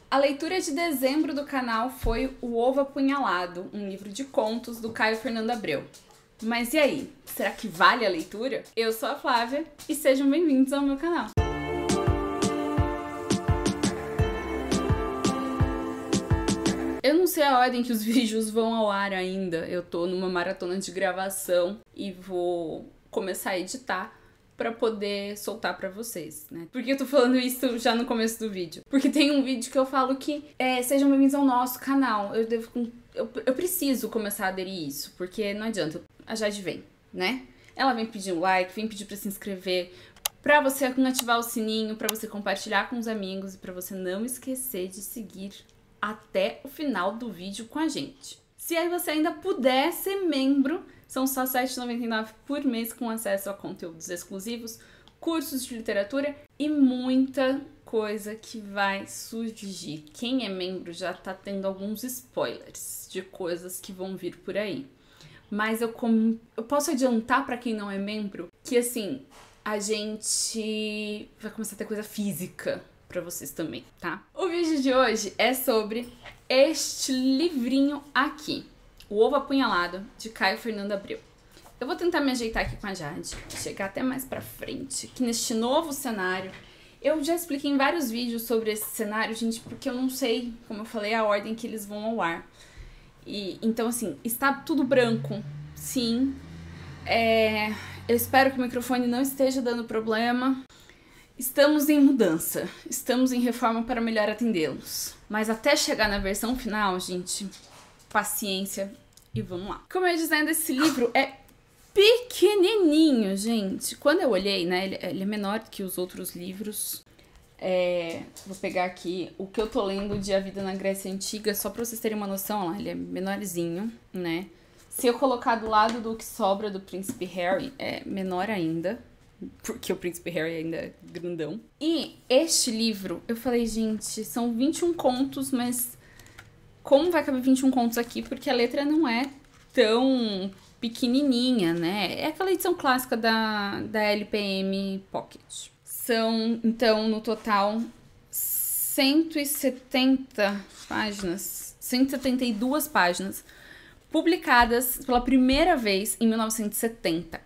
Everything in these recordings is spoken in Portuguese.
A leitura de dezembro do canal foi O Ovo Apunhalado, um livro de contos do Caio Fernando Abreu. Mas e aí, será que vale a leitura? Eu sou a Flávia e sejam bem-vindos ao meu canal. Eu não sei a ordem que os vídeos vão ao ar ainda, eu tô numa maratona de gravação e vou começar a editar pra poder soltar pra vocês, né? Por que eu tô falando isso já no começo do vídeo? Porque tem um vídeo que eu falo que sejam bem-vindos ao nosso canal. Eu preciso começar a aderir isso, porque não adianta, a Jade vem, né? Ela vem pedir um like, vem pedir pra se inscrever, pra você ativar o sininho, pra você compartilhar com os amigos e pra você não esquecer de seguir até o final do vídeo com a gente. Se aí você ainda puder ser membro, são só R$ 7,99 por mês com acesso a conteúdos exclusivos, cursos de literatura e muita coisa que vai surgir. Quem é membro já tá tendo alguns spoilers de coisas que vão vir por aí. Mas eu posso adiantar pra quem não é membro que, assim, a gente vai começar a ter coisa física pra vocês também, tá? O vídeo de hoje é sobre este livrinho aqui, O Ovo Apunhalado, de Caio Fernando Abreu. Eu vou tentar me ajeitar aqui com a Jade, chegar até mais pra frente, aqui neste novo cenário. Eu já expliquei em vários vídeos sobre esse cenário, gente, porque eu não sei, como eu falei, a ordem que eles vão ao ar. Então, assim, está tudo branco, sim. Eu espero que o microfone não esteja dando problema. Estamos em mudança, estamos em reforma para melhor atendê-los. Mas até chegar na versão final, gente, paciência e vamos lá. Como eu ia dizendo, esse livro é pequenininho, gente. Quando eu olhei, né, ele é menor que os outros livros. Vou pegar aqui o que eu tô lendo de A Vida na Grécia Antiga, só pra vocês terem uma noção, ó, ele é menorzinho, né? Se eu colocar do lado do que sobra do Príncipe Harry, é menor ainda. Porque o Príncipe Harry ainda é grandão. E este livro, eu falei, gente, são 21 contos, mas como vai caber 21 contos aqui? Porque a letra não é tão pequenininha, né? É aquela edição clássica da LPM Pocket. São, então, no total, 170 páginas, 172 páginas, publicadas pela primeira vez em 1970.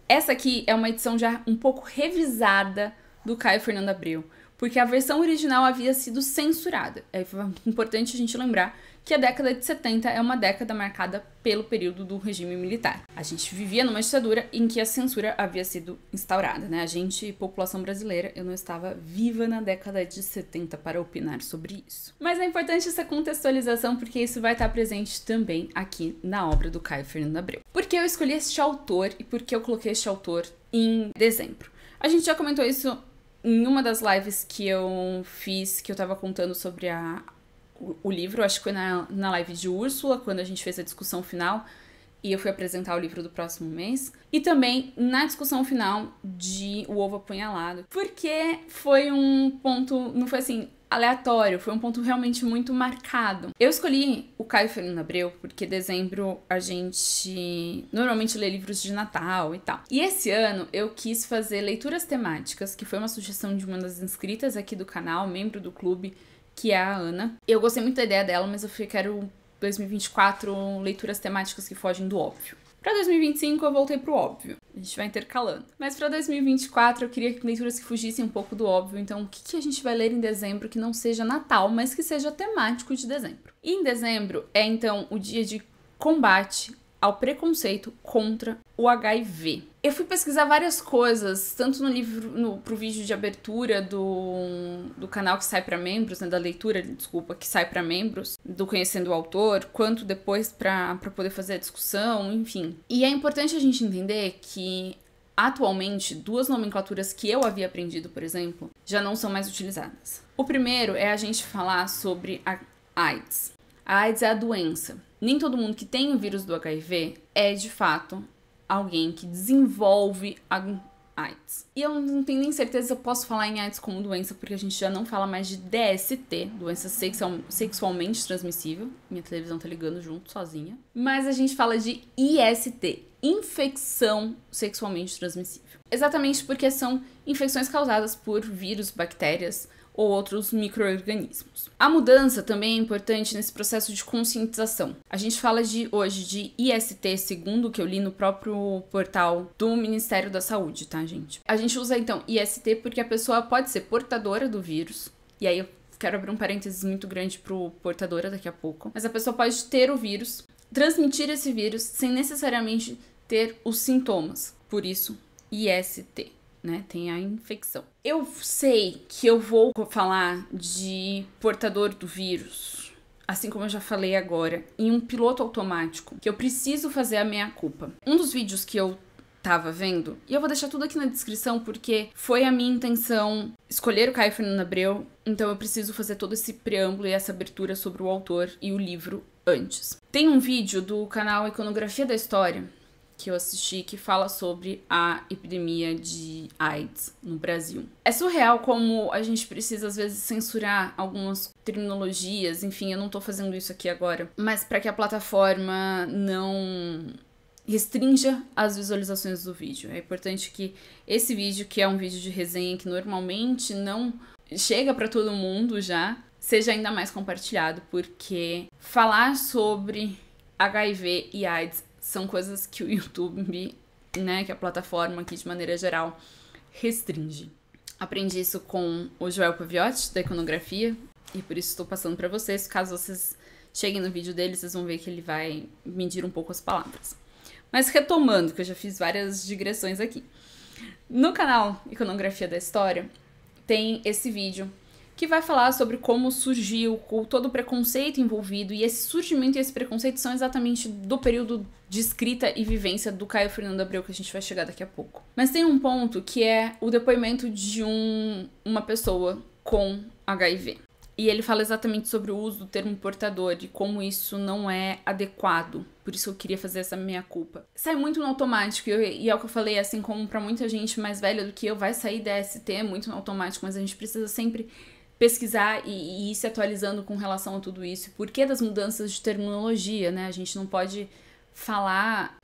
Essa aqui é uma edição já um pouco revisada do Caio Fernando Abreu, porque a versão original havia sido censurada. É importante a gente lembrar que a década de 70 é uma década marcada pelo período do regime militar. A gente vivia numa ditadura em que a censura havia sido instaurada, né? A gente, população brasileira, eu não estava viva na década de 70 para opinar sobre isso. Mas é importante essa contextualização porque isso vai estar presente também aqui na obra do Caio Fernando Abreu. Por que eu escolhi este autor e por que eu coloquei este autor em dezembro? A gente já comentou isso em uma das lives que eu fiz, que eu tava contando sobre o livro, acho que foi na live de Úrsula, quando a gente fez a discussão final, e eu fui apresentar o livro do próximo mês. E também na discussão final de O Ovo Apunhalado, porque foi um ponto, não foi assim, aleatório, foi um ponto realmente muito marcado. Eu escolhi o Caio Fernando Abreu porque dezembro a gente normalmente lê livros de Natal e tal. E esse ano eu quis fazer leituras temáticas, que foi uma sugestão de uma das inscritas aqui do canal, membro do clube, que é a Ana. Eu gostei muito da ideia dela, mas eu quero 2024 leituras temáticas que fogem do óbvio. Pra 2025 eu voltei pro óbvio, a gente vai intercalando. Mas pra 2024 eu queria leituras que fugissem um pouco do óbvio, então o que a gente vai ler em dezembro que não seja Natal, mas que seja temático de dezembro? E em dezembro é então o dia de combate ao preconceito contra o HIV. Eu fui pesquisar várias coisas, tanto no livro, pro vídeo de abertura do canal que sai para membros, né, da leitura, desculpa, que sai para membros, do Conhecendo o Autor, quanto depois para poder fazer a discussão, enfim. E é importante a gente entender que atualmente, duas nomenclaturas que eu havia aprendido, por exemplo, já não são mais utilizadas. O primeiro é a gente falar sobre a AIDS. A AIDS é a doença. Nem todo mundo que tem o vírus do HIV é, de fato, alguém que desenvolve a AIDS. E eu não tenho nem certeza se eu posso falar em AIDS como doença, porque a gente já não fala mais de DST, doença sexualmente transmissível. Minha televisão tá ligando junto, sozinha. Mas a gente fala de IST, infecção sexualmente transmissível. Exatamente porque são infecções causadas por vírus, bactérias ou outros micro-organismos. A mudança também é importante nesse processo de conscientização. A gente fala hoje de IST, segundo o que eu li no próprio portal do Ministério da Saúde, tá, gente? A gente usa, então, IST porque a pessoa pode ser portadora do vírus, e aí eu quero abrir um parênteses muito grande pro portadora daqui a pouco, mas a pessoa pode ter o vírus, transmitir esse vírus sem necessariamente ter os sintomas. Por isso, IST. Né, tem a infecção. Eu sei que eu vou falar de portador do vírus, assim como eu já falei agora, em um piloto automático, que eu preciso fazer a meia-culpa. Um dos vídeos que eu tava vendo, e eu vou deixar tudo aqui na descrição porque foi a minha intenção escolher o Caio Fernando Abreu, então eu preciso fazer todo esse preâmbulo e essa abertura sobre o autor e o livro antes. Tem um vídeo do canal Iconografia da História que eu assisti, que fala sobre a epidemia de AIDS no Brasil. É surreal como a gente precisa, às vezes, censurar algumas terminologias, enfim, eu não tô fazendo isso aqui agora, mas para que a plataforma não restrinja as visualizações do vídeo. É importante que esse vídeo, que é um vídeo de resenha que normalmente não chega para todo mundo já, seja ainda mais compartilhado, porque falar sobre HIV e AIDS são coisas que o YouTube, né, que a plataforma aqui de maneira geral, restringe. Aprendi isso com o Joel Paviotti, da Iconografia, e por isso estou passando para vocês. Caso vocês cheguem no vídeo dele, vocês vão ver que ele vai medir um pouco as palavras. Mas retomando, que eu já fiz várias digressões aqui. No canal Iconografia da História, tem esse vídeo que vai falar sobre como surgiu, com todo o preconceito envolvido, e esse surgimento e esse preconceito são exatamente do período de escrita e vivência do Caio Fernando Abreu, que a gente vai chegar daqui a pouco. Mas tem um ponto que é o depoimento de uma pessoa com HIV. E ele fala exatamente sobre o uso do termo portador e como isso não é adequado. Por isso eu queria fazer essa meia-culpa. Sai muito no automático, e é o que eu falei, assim como pra muita gente mais velha do que eu, vai sair da ST muito no automático, mas a gente precisa sempre pesquisar e ir se atualizando com relação a tudo isso. Por que das mudanças de terminologia, né? A gente não pode falar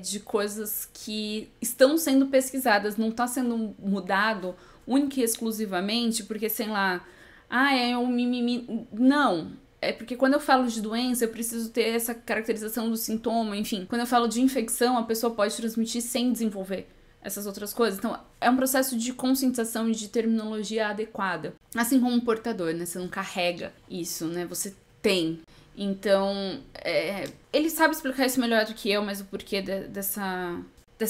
de coisas que estão sendo pesquisadas, não está sendo mudado única e exclusivamente porque, sei lá, é um mimimi. Não. É porque quando eu falo de doença, eu preciso ter essa caracterização do sintoma, enfim. Quando eu falo de infecção, a pessoa pode transmitir sem desenvolver essas outras coisas. Então, é um processo de conscientização e de terminologia adequada. Assim como um portador, né? Você não carrega isso, né? Você tem. Então, ele sabe explicar isso melhor do que eu, mas o porquê dessa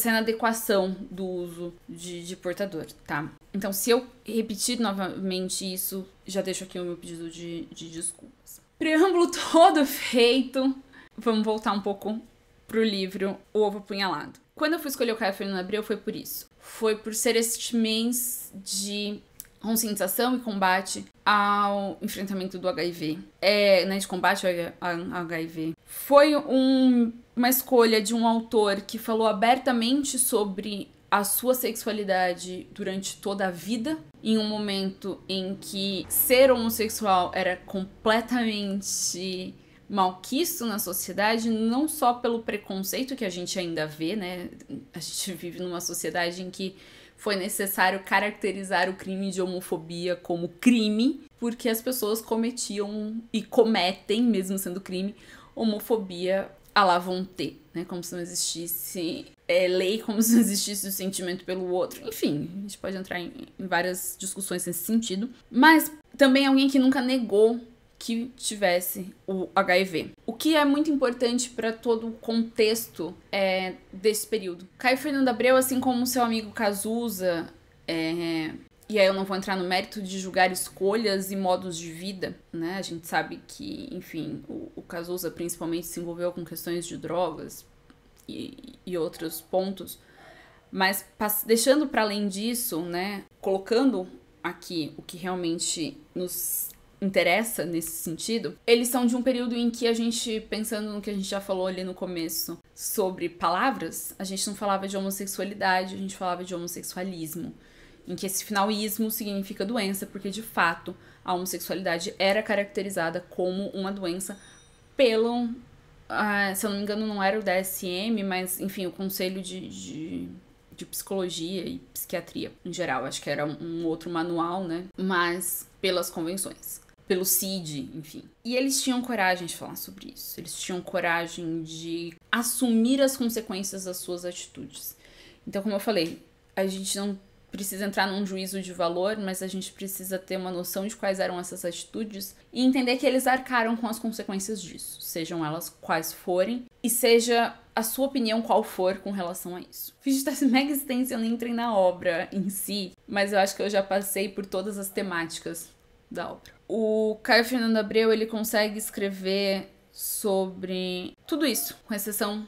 inadequação do uso de portador, tá? Então, se eu repetir novamente isso, já deixo aqui o meu pedido de desculpas. Preâmbulo todo feito. Vamos voltar um pouco pro livro O Ovo Apunhalado. Quando eu fui escolher o Caio Fernando Abreu, foi por isso. Foi por ser este mês de conscientização e combate ao enfrentamento do HIV. Né, de combate ao HIV. Foi uma escolha de um autor que falou abertamente sobre a sua sexualidade durante toda a vida, em um momento em que ser homossexual era completamente malquisto na sociedade, não só pelo preconceito que a gente ainda vê, né? A gente vive numa sociedade em que foi necessário caracterizar o crime de homofobia como crime, porque as pessoas cometiam e cometem, mesmo sendo crime, homofobia à la vontade, né? Como se não existisse lei, como se não existisse o sentimento pelo outro. Enfim, a gente pode entrar em várias discussões nesse sentido. Mas também alguém que nunca negou que tivesse o HIV. O que é muito importante para todo o contexto desse período. Caio Fernando Abreu, assim como seu amigo Cazuza, e aí eu não vou entrar no mérito de julgar escolhas e modos de vida, né? A gente sabe que, enfim, o Cazuza principalmente se envolveu com questões de drogas e outros pontos, mas deixando para além disso, né? Colocando aqui o que realmente nos interessa nesse sentido, eles são de um período em que a gente, pensando no que a gente já falou ali no começo sobre palavras, a gente não falava de homossexualidade, a gente falava de homossexualismo, em que esse finalismo significa doença, porque de fato a homossexualidade era caracterizada como uma doença pelo, se eu não me engano não era o DSM, mas enfim, o Conselho de de psicologia e psiquiatria em geral. Acho que era um outro manual, né? Mas pelas convenções. Pelo CID, enfim. E eles tinham coragem de falar sobre isso. Eles tinham coragem de assumir as consequências das suas atitudes. Então, como eu falei, a gente não precisa entrar num juízo de valor, mas a gente precisa ter uma noção de quais eram essas atitudes e entender que eles arcaram com as consequências disso, sejam elas quais forem, e seja a sua opinião qual for com relação a isso. O vídeo tá mega extenso, eu nem entrei na obra em si, mas eu acho que eu já passei por todas as temáticas da obra. O Caio Fernando Abreu, ele consegue escrever sobre tudo isso, com exceção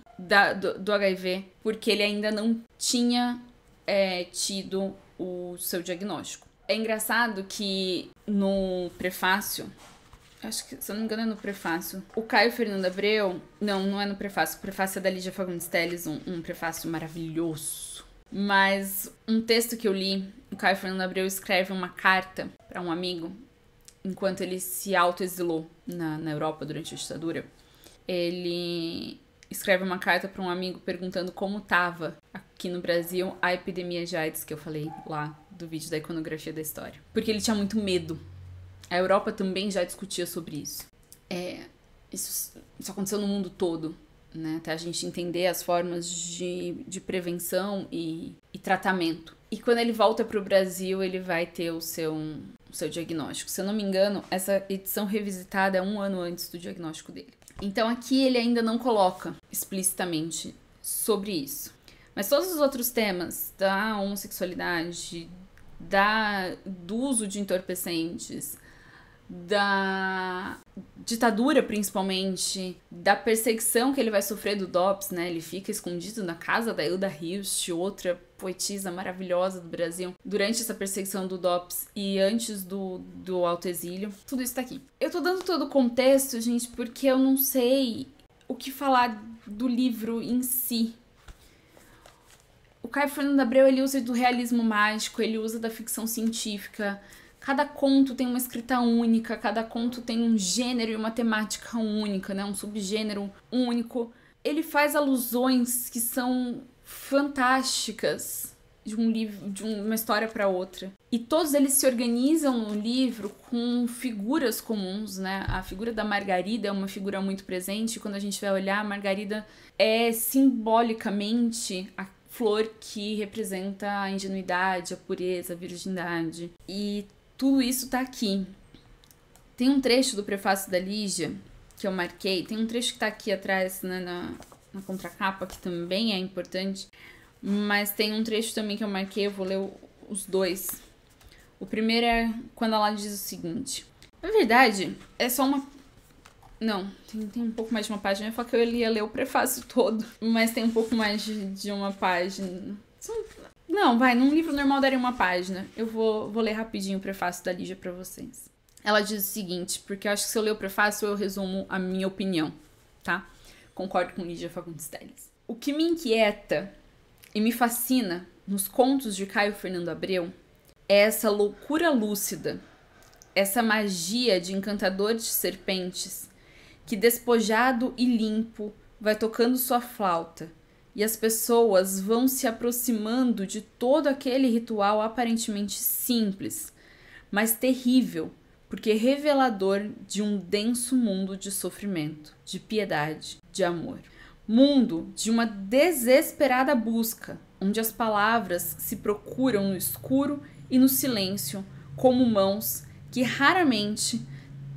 do HIV, porque ele ainda não tinha tido o seu diagnóstico. É engraçado que no prefácio, acho que, se eu não me engano, é no prefácio, o Caio Fernando Abreu, não é no prefácio, o prefácio é da Lígia Fagundes Telles, um prefácio maravilhoso. Mas um texto que eu li, o Caio Fernando Abreu escreve uma carta para um amigo, enquanto ele se autoexilou na Europa durante a ditadura. Ele escreve uma carta para um amigo perguntando como estava aqui no Brasil a epidemia de AIDS, que eu falei lá do vídeo da iconografia da história. Porque ele tinha muito medo. A Europa também já discutia sobre isso. Isso aconteceu no mundo todo, né? Até a gente entender as formas de prevenção e tratamento. E quando ele volta para o Brasil, ele vai ter o seu diagnóstico. Se eu não me engano, essa edição revisitada é 1 ano antes do diagnóstico dele. Então aqui ele ainda não coloca explicitamente sobre isso. Mas todos os outros temas da homossexualidade, do uso de entorpecentes, da ditadura principalmente, da perseguição que ele vai sofrer do DOPS, né? Ele fica escondido na casa da Hilda Hilst, outra poetisa maravilhosa do Brasil, durante essa perseguição do DOPS e antes do autoexílio. Tudo isso tá aqui. Eu tô dando todo o contexto, gente, porque eu não sei o que falar do livro em si. O Caio Fernando Abreu, ele usa do realismo mágico, ele usa da ficção científica. Cada conto tem uma escrita única, cada conto tem um gênero e uma temática única, né? Um subgênero único. Ele faz alusões que são fantásticas de um livro, de uma história para outra. E todos eles se organizam no livro com figuras comuns, né? A figura da Margarida é uma figura muito presente. Quando a gente vai olhar, a Margarida é simbolicamente a flor que representa a ingenuidade, a pureza, a virgindade. E tudo isso tá aqui. Tem um trecho do prefácio da Lígia que eu marquei. Tem um trecho que tá aqui atrás, né, na contracapa, que também é importante. Mas tem um trecho também que eu marquei, eu vou ler os dois. O primeiro é quando ela diz o seguinte. Na verdade, é só uma... Não, tem um pouco mais de uma página. Eu falei que eu ia ler o prefácio todo. Mas tem um pouco mais de uma página. Não, vai, num livro normal daria uma página. Eu vou ler rapidinho o prefácio da Lígia pra vocês. Ela diz o seguinte, porque eu acho que se eu ler o prefácio eu resumo a minha opinião, tá? Concordo com Lígia Fagundes Telles. O que me inquieta e me fascina nos contos de Caio Fernando Abreu é essa loucura lúcida, essa magia de encantador de serpentes que, despojado e limpo, vai tocando sua flauta e as pessoas vão se aproximando de todo aquele ritual aparentemente simples, mas terrível, porque revelador de um denso mundo de sofrimento, de piedade, de amor. Mundo de uma desesperada busca, onde as palavras se procuram no escuro e no silêncio, como mãos que raramente,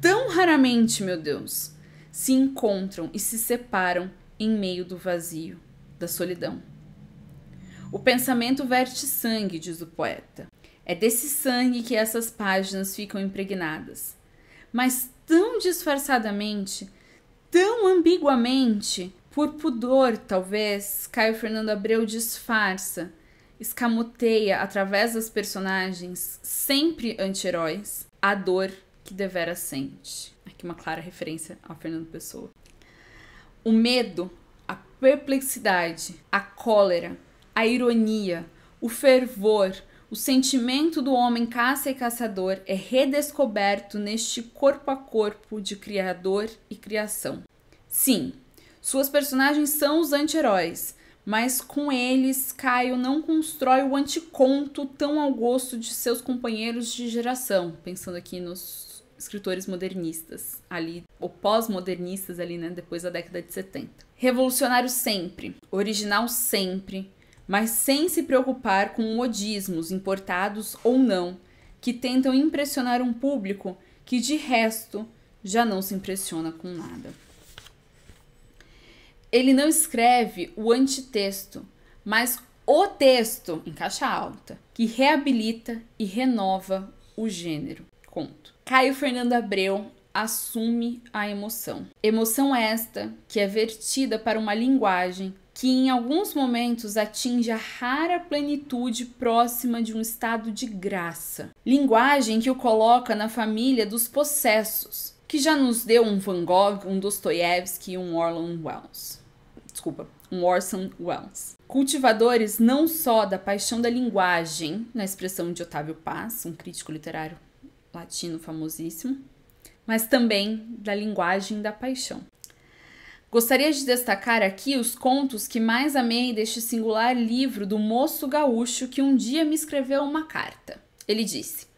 tão raramente, meu Deus, se encontram e se separam em meio do vazio, da solidão. O pensamento verte sangue, diz o poeta. É desse sangue que essas páginas ficam impregnadas. Mas tão disfarçadamente, tão ambiguamente, por pudor, talvez, Caio Fernando Abreu disfarça, escamoteia através das personagens, sempre anti-heróis, a dor que devera sente. Aqui uma clara referência ao Fernando Pessoa. O medo, a perplexidade, a cólera, a ironia, o fervor, o sentimento do homem caça e caçador é redescoberto neste corpo a corpo de criador e criação. Sim, suas personagens são os anti-heróis, mas com eles Caio não constrói o anticonto tão ao gosto de seus companheiros de geração, pensando aqui nos escritores modernistas, ali, ou pós-modernistas ali, né, depois da década de 70. Revolucionário sempre, original sempre, mas sem se preocupar com modismos importados ou não, que tentam impressionar um público que de resto já não se impressiona com nada. Ele não escreve o antitexto, mas o texto, em caixa alta, que reabilita e renova o gênero. Conto. Caio Fernando Abreu assume a emoção. Emoção esta que é vertida para uma linguagem que em alguns momentos atinge a rara plenitude próxima de um estado de graça. Linguagem que o coloca na família dos possessos, que já nos deu um Van Gogh, um Dostoiévski e um Orson Welles. Cultivadores não só da paixão da linguagem, na expressão de Otávio Paz, um crítico literário latino famosíssimo, mas também da linguagem da paixão. Gostaria de destacar aqui os contos que mais amei deste singular livro do moço gaúcho que um dia me escreveu uma carta. Ele disse: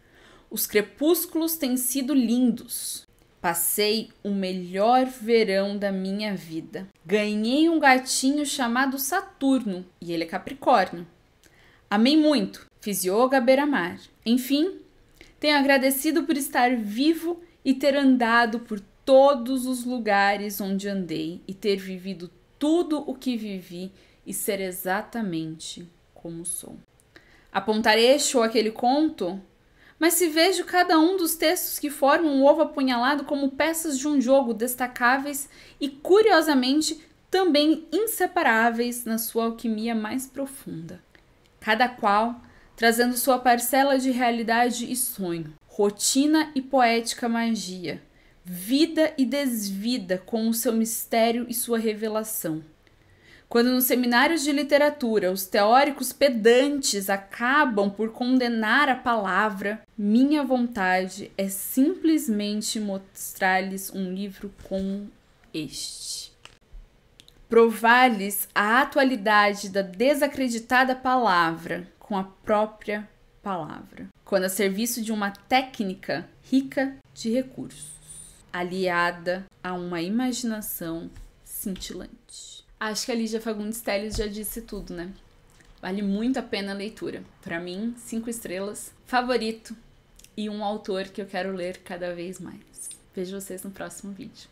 "Os crepúsculos têm sido lindos. Passei o melhor verão da minha vida. Ganhei um gatinho chamado Saturno, e ele é Capricórnio. Amei muito, fiz yoga à beira-mar. Enfim, tenho agradecido por estar vivo e ter andado por todos os lugares onde andei e ter vivido tudo o que vivi e ser exatamente como sou." Apontar este ou aquele conto? Mas se vejo cada um dos textos que formam o ovo apunhalado como peças de um jogo destacáveis e, curiosamente, também inseparáveis na sua alquimia mais profunda. Cada qual trazendo sua parcela de realidade e sonho, rotina e poética magia, vida e desvida com o seu mistério e sua revelação. Quando nos seminários de literatura os teóricos pedantes acabam por condenar a palavra, minha vontade é simplesmente mostrar-lhes um livro como este. Provar-lhes a atualidade da desacreditada palavra com a própria palavra, quando a serviço de uma técnica rica de recursos, aliada a uma imaginação cintilante. Acho que a Lígia Fagundes Telles já disse tudo, né? Vale muito a pena a leitura. Para mim, 5 estrelas, favorito e um autor que eu quero ler cada vez mais. Vejo vocês no próximo vídeo.